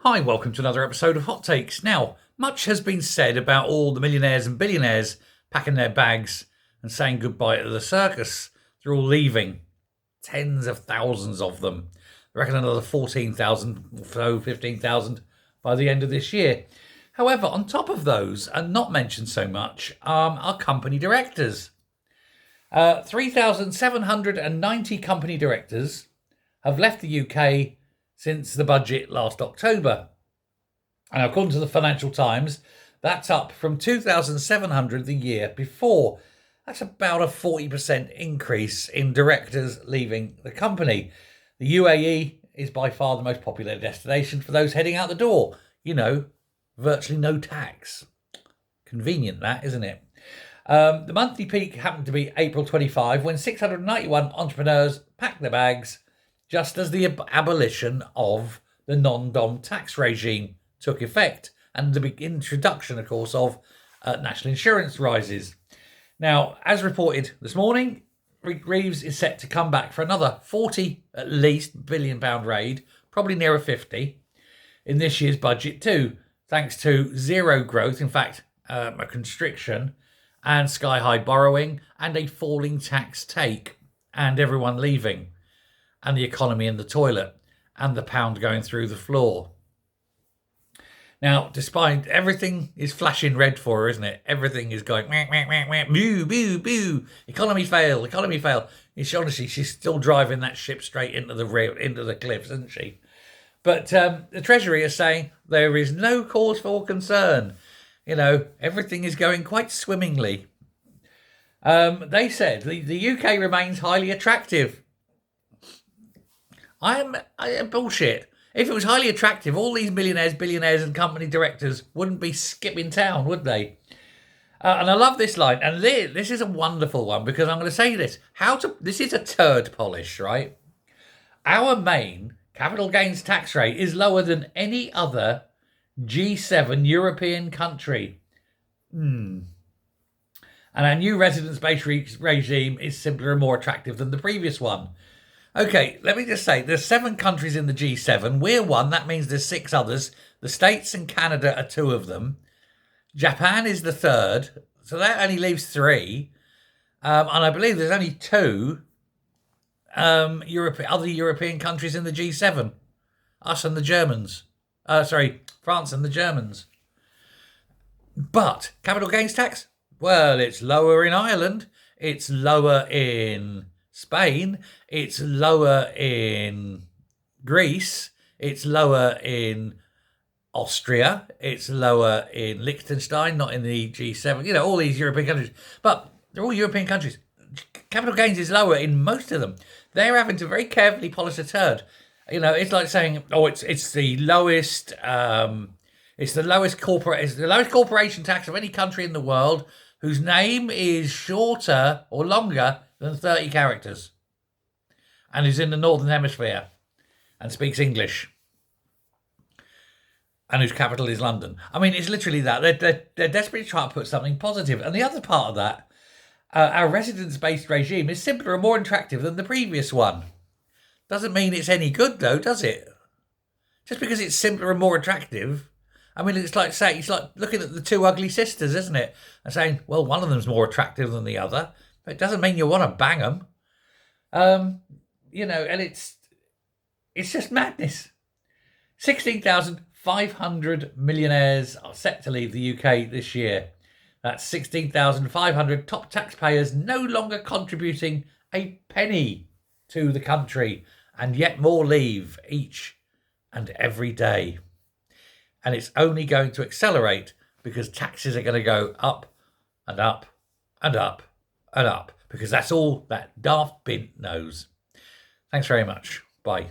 Hi, welcome to another episode of Hot Takes. Now, much has been said about all the millionaires and billionaires packing their bags and saying goodbye to the circus. They're all leaving. Tens of thousands of them. I reckon another 14,000 or so, 15,000 by the end of this year. However, on top of those, and not mentioned so much, are company directors. 3,790 company directors have left the UK since the budget last October. And according to the Financial Times, that's up from 2,700 the year before. That's about a 40% increase in directors leaving the company. The UAE is by far the most popular destination for those heading out the door. You know, virtually no tax. Convenient that, isn't it? The monthly peak happened to be April 25, when 691 entrepreneurs packed their bags just as the abolition of the non-dom tax regime took effect and the introduction, of course, of national insurance rises. Now, as reported this morning, Reeves is set to come back for another 40, at least, £billion raid, probably nearer 50, in this year's budget too, thanks to zero growth, in fact, a constriction, and sky-high borrowing, and a falling tax take, and everyone leaving, and the economy in the toilet, and the pound going through the floor. Now, despite everything is flashing red for her, isn't it? Everything is going, wah, wah, wah, wah, boo, boo, boo, economy fail, economy fail. Honestly, she's still driving that ship straight into the cliffs, isn't she? But the Treasury is saying there is no cause for concern. You know, everything is going quite swimmingly. They said the UK remains highly attractive. I am bullshit. If it was highly attractive, all these millionaires, billionaires and company directors wouldn't be skipping town, would they? And I love this line. And this is a wonderful one, because I'm going to say this. This is a turd polish, right? Our main capital gains tax rate is lower than any other G7 European country. And our new residence-based regime is simpler and more attractive than the previous one. Okay, let me just say, there's 7 countries in the G7. We're one. That means there's 6 others. The States and Canada are 2 of them. Japan is the 3rd. So that only leaves 3. And I believe there's only 2 other European countries in the G7. Us and the Germans. France and the Germans. But capital gains tax? Well, it's lower in Ireland. It's lower in Spain, it's lower in Greece, it's lower in Austria, it's lower in Liechtenstein, not in the G7, all these European countries. But they're all European countries. Capital gains is lower in most of them. They're having to very carefully polish a turd. It's like saying, it's the lowest corporation tax of any country in the world whose name is shorter or longer than 30 characters, and who's in the Northern Hemisphere and speaks English, and whose capital is London. I mean, it's literally that. They're desperately trying to put something positive. And the other part of that, our residence-based regime is simpler and more attractive than the previous one. Doesn't mean it's any good, though, does it? Just because it's simpler and more attractive. I mean, it's like looking at the 2 ugly sisters, isn't it? And saying, well, one of them's more attractive than the other. But it doesn't mean you want to bang them. And it's just madness. 16,500 millionaires are set to leave the UK this year. That's 16,500 top taxpayers no longer contributing a penny to the country, and yet more leave each and every day. And it's only going to accelerate because taxes are going to go up and up and up and up, because that's all that daft bint knows. Thanks very much. Bye.